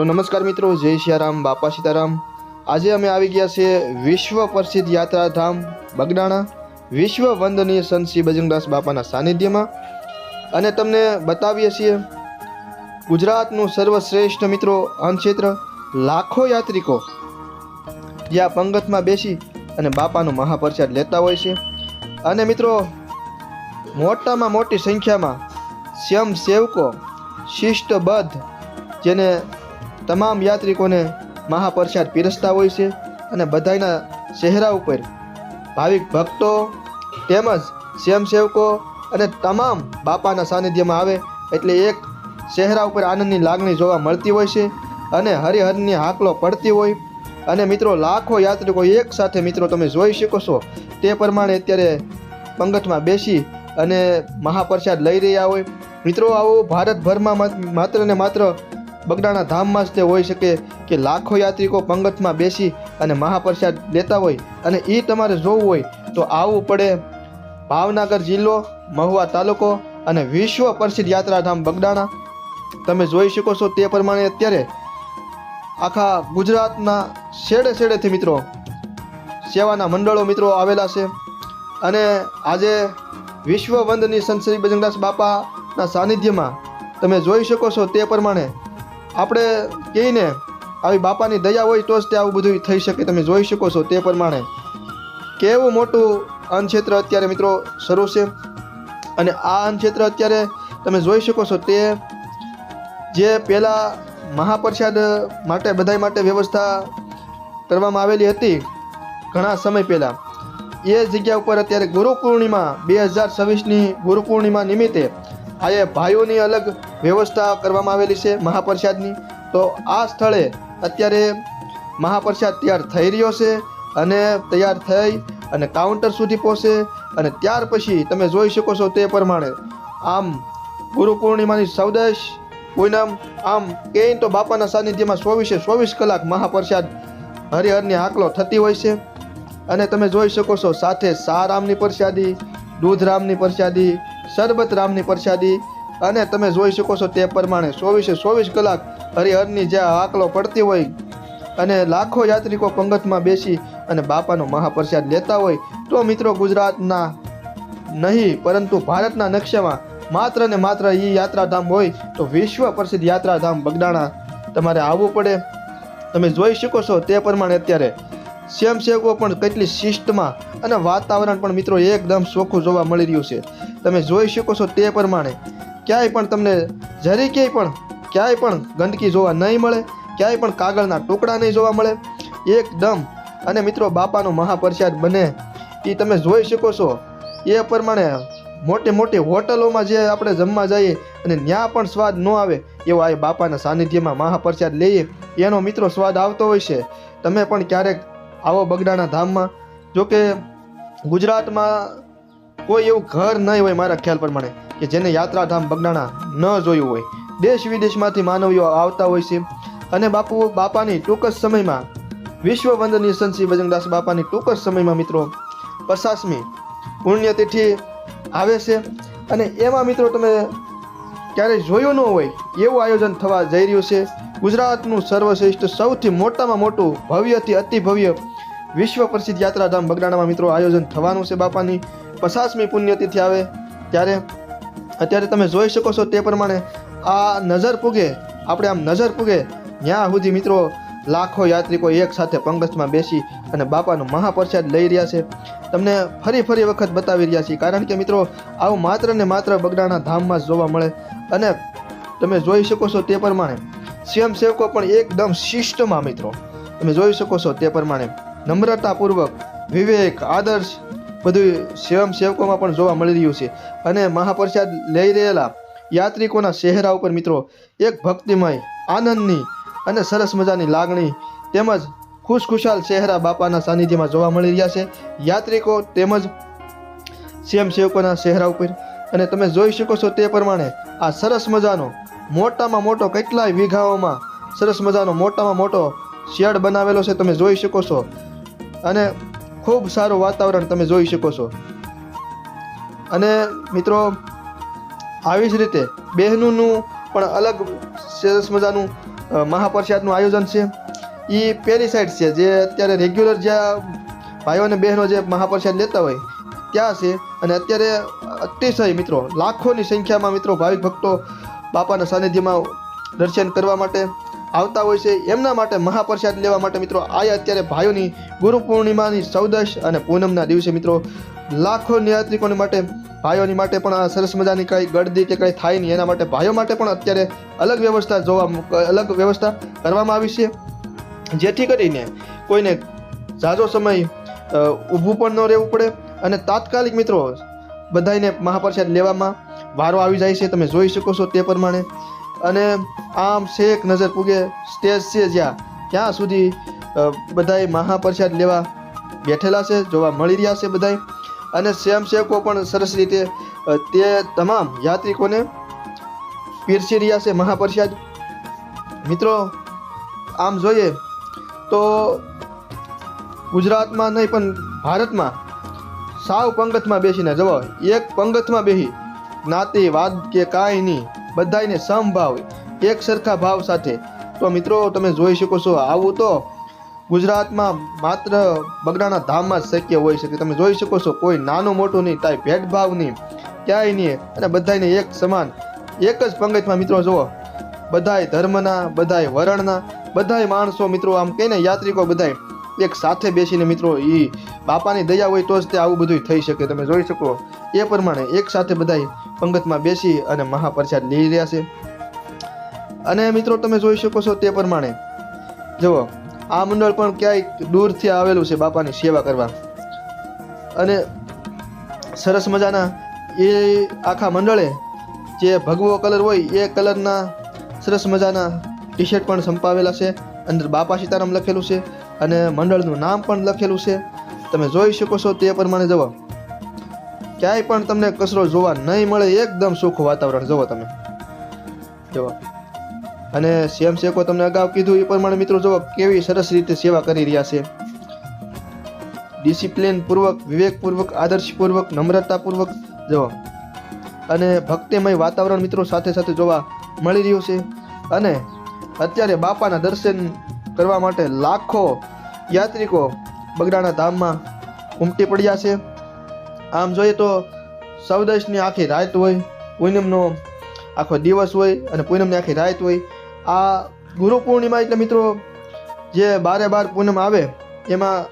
તો નમસ્કાર મિત્રો, જય સિયારામ, બાપા સીતારામ। આજે અમે આવી ગયા છે વિશ્વ પ્રસિદ્ધ યાત્રાધામ બગડાણા, વિશ્વ વંદનીય સંત શ્રી બજરંગદાસ બાપાના સાનિધ્યમાં, અને તમને બતાવીએ છીએ ગુજરાતનું સર્વશ્રેષ્ઠ મિત્રો અન્નક્ષેત્ર। લાખો યાત્રિકો જ્યાં પંગતમાં બેસી અને બાપાનો મહાપ્રસાદ લેતા હોય છે, અને મિત્રો મોટામાં મોટી સંખ્યામાં સ્વયંસેવકો શિષ્ટબદ્ધ જેને તમામ યાત્રિકોને મહાપ્રસાદ પીરસતા હોય છે, અને બધાના ચહેરા ઉપર ભાવિક ભક્તો તેમજ સ્વયંસેવકો અને તમામ બાપાના સાનિધ્યમાં આવે એટલે એક ચહેરા ઉપર આનંદની લાગણી જોવા મળતી હોય છે, અને હરિહરની હાકલો પડતી હોય, અને મિત્રો લાખો યાત્રિકો એક સાથે મિત્રો તમે જોઈ શકો છો તે પ્રમાણે અત્યારે પંગતમાં બેસી અને મહાપ્રસાદ લઈ રહ્યા હોય। મિત્રો આવું ભારતભરમાં માત્ર ને માત્ર બગડાણા ધામમાં જ તે હોઈ શકે કે લાખો યાત્રિકો પંગતમાં બેસી અને મહાપ્રસાદ લેતા હોય, અને એ તમારે જોવું હોય તો આવવું પડે ભાવનગર જિલ્લો, મહુવા તાલુકો અને વિશ્વ પ્રસિદ્ધ યાત્રાધામ બગડાણા। તમે જોઈ શકો છો તે પ્રમાણે અત્યારે આખા ગુજરાતના શેડે શેડેથી મિત્રો સેવાના મંડળો મિત્રો આવેલા છે, અને આજે વિશ્વ વંદનીય સંત શ્રી બજરંગદાસ બાપાના સાનિધ્યમાં તમે જોઈ શકો છો તે પ્રમાણે આપણે કહીને આવી બાપાની દયા હોય તો જ તે આવું બધું થઈ શકે। તમે જોઈ શકો છો તે પ્રમાણે કેવું મોટું અન્નક્ષેત્ર અત્યારે મિત્રો શરૂ છે, અને આ અન્નક્ષેત્ર અત્યારે તમે જોઈ શકો છો તે જે પહેલાં મહાપ્રસાદ માટે બધાય માટે વ્યવસ્થા કરવામાં આવેલી હતી ઘણા સમય પહેલાં, એ જગ્યા ઉપર અત્યારે ગુરુ પૂર્ણિમા 2026ની ગુરુ પૂર્ણિમા નિમિત્તે આ ભાઈઓની અલગ વ્યવસ્થા કરવામાં આવેલી છે મહાપ્રસાદની। તો આ સ્થળે અત્યારે મહાપ્રસાદ તૈયાર થઈ રહ્યો છે, અને તૈયાર થઈ અને કાઉન્ટર સુધી પહોંચે, અને ત્યાર પછી તમે જોઈ શકો છો તે પ્રમાણે આમ ગુરુ પૂર્ણિમાની સૌદશ પૂનમ આમ કંઈ તો બાપાના સાનિધ્યમાં 24 કલાક મહાપ્રસાદ હરિહરની હાકલો થતી હોય છે, અને તમે જોઈ શકો છો સાથે સારામની પ્રસાદી, દૂધરામની પ્રસાદી, શરબત રામની પ્રસાદી, અને તમે જોઈ શકો છો તે પ્રમાણે 24 કલાક હરિહરની જે હાકલો પડતી હોય, અને લાખો યાત્રિકો પંગતમાં બેસી અને બાપાનો મહાપ્રસાદ લેતા હોય। તો મિત્રો ગુજરાતના નહીં પરંતુ ભારતના નકશામાં માત્ર ને માત્ર એ યાત્રાધામ હોય તો વિશ્વ પ્રસિદ્ધ યાત્રાધામ બગડાણા તમારે આવવું પડે। તમે જોઈ શકો છો તે પ્રમાણે અત્યારે સ્વયંસેવકો પણ કેટલી શિસ્તમાં, અને વાતાવરણ પણ મિત્રો એકદમ ચોખ્ખું જોવા મળી રહ્યું છે। તમે જોઈ શકો છો તે પ્રમાણે ક્યાંય પણ તમને જરી ક્યાંય પણ ગંદકી જોવા નહીં મળે, ક્યાંય પણ કાગળના ટુકડા નહીં જોવા મળે એકદમ। અને મિત્રો બાપાનો મહાપ્રસાદ બને એ તમે જોઈ શકો છો એ પ્રમાણે મોટી હોટલોમાં જે આપણે જમવા જઈએ અને ત્યાં પણ સ્વાદ ન આવે એવો આ બાપાના સાનિધ્યમાં મહાપ્રસાદ લઈએ એનો મિત્રો સ્વાદ આવતો હોય છે। તમે પણ ક્યારેક આવો બગડાણા ધામમાં। જોકે ગુજરાતમાં કોઈ એવું ઘર નહીં હોય મારા ખ્યાલ પ્રમાણે કે જેને યાત્રાધામ બગડાણા ન જોયું હોય। દેશ વિદેશમાંથી માનવીઓ આવતા હોય છે, અને બાપાની ટૂંક જ સમયમાં વિશ્વ વંદનીય સંત શ્રી બજરંગદાસ બાપાની ટૂંક જ સમયમાં મિત્રો 50મી પુણ્યતિથિ આવે છે, અને એમાં મિત્રો તમે ક્યારેય જોયું ન હોય એવું આયોજન થવા જઈ રહ્યું છે। ગુજરાતનું સર્વશ્રેષ્ઠ સૌથી મોટામાં મોટું ભવ્યથી અતિ ભવ્ય વિશ્વ પ્રસિદ્ધ યાત્રાધામ બગડાણામાં મિત્રો આયોજન થવાનું છે બાપાની 50મી પુણ્યતિથિ આવે ત્યારે। અત્યારે તમે જોઈ શકો છો તે પ્રમાણે આ નજર પૂગે, આપણે આમ નજર પૂગે ત્યાં સુધી મિત્રો લાખો યાત્રિકો એક સાથે પંગતમાં બેસી અને બાપાનો મહાપ્રસાદ લઈ રહ્યા છે। તમને ફરી વખત બતાવી રહ્યા છીએ, કારણ કે મિત્રો આવું માત્ર ને માત્ર બગડાણા ધામમાં જ જોવા મળે, અને તમે જોઈ શકો છો તે પ્રમાણે સ્વયંસેવકો પણ એકદમ શિસ્તમાં મિત્રો તમે જોઈ શકો છો તે પ્રમાણે નમ્રતાપૂર્વક વિવેક આદર્શ બધું સ્વયંસેવકોમાં પણ જોવા મળી રહ્યું છે, અને મહાપ્રસાદ લઈ રહેલા યાત્રિકોના ચહેરા ઉપર મિત્રો એક ભક્તિમય આનંદની અને સરસ મજાની લાગણી તેમજ ખુશખુશાલ ચહેરા બાપાના સાનિધ્યમાં જોવા મળી રહ્યા છે યાત્રિકો તેમજ સ્વયંસેવકોના ચહેરા ઉપર। અને તમે જોઈ શકો છો તે પ્રમાણે આ સરસ મજાનો મોટામાં મોટો કેટલાય વીઘાઓમાં સરસ મજાનો મોટામાં મોટો શેડ બનાવેલો છે તમે જોઈ શકો છો, અને ખૂબ સારું વાતાવરણ તમે જોઈ શકો છો। અને મિત્રો આવી જ રીતે બહેનોનું પણ અલગ સરસ મજાનું મહાપ્રસાદનું આયોજન છે એ પેલી સાઈડ છે, જે અત્યારે રેગ્યુલર જ્યાં ભાઈઓ અને બહેનો જે મહાપ્રસાદ લેતા હોય ત્યાં છે. અને અત્યારે અતિશય મિત્રો લાખોની સંખ્યામાં મિત્રો ભાવિક ભક્તો બાપાના સાનિધ્યમાં દર્શન કરવા માટે આવતા હોય છે. એમના માટે મહાપ્રસાદ લેવા માટે મિત્રો આ અત્યારે ભાઈઓની ગુરુ પૂર્ણિમાની 14 અને પૂનમના દિવસે મિત્રો લાખો યાત્રિકોને માટે ભાઈઓની માટે પણ આ સરસ મજાની કાંઈ ગળદી કે કાંઈ થાય નહીં એના માટે ભાઈઓ માટે પણ અત્યારે અલગ વ્યવસ્થા કરવામાં આવી છે, જેથી કરીને કોઈને ઝાઝો સમય ઊભું પણ ન રહેવું પડે અને તાત્કાલિક મિત્રો બધાને મહાપ્રસાદ લેવામાં વારો આવી જાય છે. તમે જોઈ શકો છો તે પ્રમાણે. અને આમ શેક નજર પૂગે સ્ટેજ છે ત્યાં સુધી બધાય મહાપ્રસાદ લેવા બેઠેલા છે, જોવા મળી રહ્યા છે બધાય. અને સ્વયંસેવકો પણ સરસ રીતે તે તમામ યાત્રિકોને પીરસી રહ્યા છે મહાપ્રસાદ. મિત્રો આમ જોઈએ તો ગુજરાતમાં નહીં પણ ભારતમાં સાવ પંગતમાં બેસીને જવો, એક પંગતમાં બેસી જ્ઞાતિ વાદ કે કાંઈ નહીં, બધાને સમભાવ એક સરખા ભાવ સાથે. તો મિત્રો તમે જોઈ શકો છો આવું તો ગુજરાતમાં માત્ર બગડાના ધામમાં જ શક્ય હોય છે. તમે જોઈ શકો છો કોઈ નાનું મોટું નહીં, કાંઈ ભેદભાવ નહીં, ક્યાંય નહીં, અને બધાને એક સમાન એક જ પંગતમાં મિત્રો જુઓ, બધાય ધર્મના, બધાય વર્ણના, બધાય માણસો મિત્રો આમ કહીને યાત્રિકો બધાય એક સાથે બેસીને મિત્રો એ બાપાની દયા હોય તો જ તે આવું બધું થઈ શકે. તમે જોઈ શકો એ પ્રમાણે એક સાથે બધાય પંગતમાં બેસી અને મહાપ્રસાદ લઈ રહ્યા છે. અને મિત્રો તમે જોઈ શકો છો તે પ્રમાણે જુઓ આ મંડળ પણ ક્યાંય દૂરથી આવેલું છે બાપાની સેવા કરવા. અને સરસ મજાના એ આખા મંડળે જે ભગવો કલર હોય એ કલરના સરસ મજાના ટી શર્ટ પણ સંપાવેલા છે, અંદર બાપા સીતારામ લખેલું છે અને મંડળનું નામ પણ લખેલું છે. તમે જોઈ શકો છો તે પ્રમાણે જુઓ ક્યાંય પણ તમને કચરો જોવા નહીં મળે, એકદમ ચોખ્ખું વાતાવરણ જુઓ તમે જુઓ. અને સ્વયંસેવકો તમને અગાઉ કીધું એ પ્રમાણે મિત્રો જુઓ કેવી સરસ રીતે સેવા કરી રહ્યા છે, ડિસિપ્લિન પૂર્વક, વિવેકપૂર્વક, આદર્શપૂર્વક, નમ્રતાપૂર્વક જુઓ. અને ભક્તિમય વાતાવરણ મિત્રો સાથે સાથે જોવા મળી રહ્યું છે. અને અત્યારે બાપાના દર્શન કરવા માટે લાખો યાત્રિકો બગડાના ધામમાં ઉમટી પડ્યા છે. આમ જોઈએ તો 14ની આખી રાત હોય, પૂનમનો આખો દિવસ હોય અને પૂનમની આખી રાત હોય. આ ગુરુ પૂર્ણિમા એટલે મિત્રો જે 12 પૂનમ આવે એમાં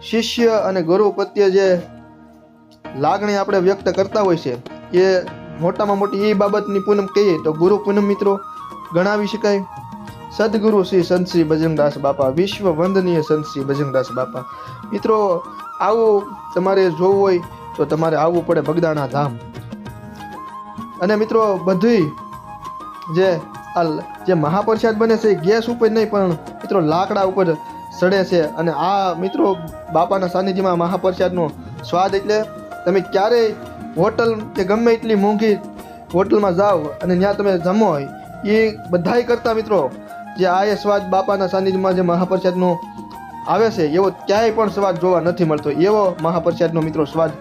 શિષ્ય અને ગુરુ પ્રત્યે જે લાગણી આપણે વ્યક્ત કરતા હોય છે એ મોટામાં મોટી એ બાબતની પૂનમ કહીએ તો ગુરુ પૂનમ મિત્રો ગણાવી શકાય. સદગુરુ શ્રી સંત શ્રી બજરંગદાસ બાપા, વિશ્વ વંદનીય સંત શ્રી બજરંગદાસ બાપા. મિત્રો આવું તમારે જોવું હોય તો તમારે આવવું પડે બગદાણા ધામ. અને મિત્રો બધી જે મહાપ્રસાદ બને છે ગેસ ઉપર નહીં પણ મિત્રો લાકડા ઉપર સડે છે. અને આ મિત્રો બાપાના સાનિધ્યમાં મહાપ્રસાદનો સ્વાદ એટલે તમે ક્યારેય હોટલ કે ગમે એટલી મોંઘી હોટલમાં જાઓ અને ત્યાં તમે જમો એ બધાય કરતા મિત્રો જે આ એ સ્વાદ બાપાના સાનિધ્યમાં જે મહાપ્રસાદનો આવે છે એવો ક્યાંય પણ સ્વાદ જોવા નથી મળતો. એવો મહાપ્રસાદનો મિત્રો સ્વાદ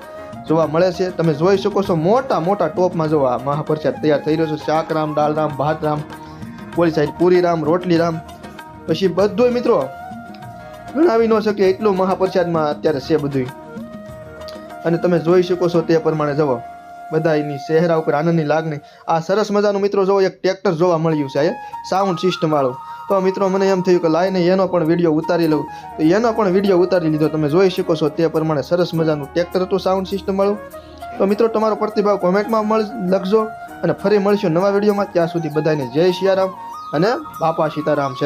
જોવા મળે છે. તમે જોઈ શકો છો મોટા મોટા ટોપમાં જો આ મહાપ્રસાદ તૈયાર થઈ રહ્યો છે. શાકરામ, દાળરામ, ભાતરામ, ઓલી સાઈડ પૂરીરામ, રોટલીરામ, પછી બધું મિત્રો ગણાવી ન શકે એટલું મહાપ્રસાદમાં અત્યારે છે બધું. અને તમે જોઈ શકો છો તે પ્રમાણે જવો બધા એની ચહેરા ઉપર આનંદની લાગણી. આ સરસ મજાનું મિત્રો જો એક ટ્રેક્ટર જોવા મળ્યું છે સાઉન્ડ સિસ્ટમ વાળું. તો મિત્રો મને એમ થયું કે લાઈને એનો પણ વિડીયો ઉતારી લઉં, તો એનો પણ વિડીયો ઉતારી લીધો. તમે જોઈ શકો છો તે પ્રમાણે સરસ મજાનું ટ્રેક્ટર હતું સાઉન્ડ સિસ્ટમ વાળું. તો મિત્રો તમારો પ્રતિભાવ કોમેન્ટમાં લખજો અને ફરી મળીશું નવા વિડીયોમાં. ત્યાં સુધી બધાને જય સિયારામ અને બાપા સીતારામ છે.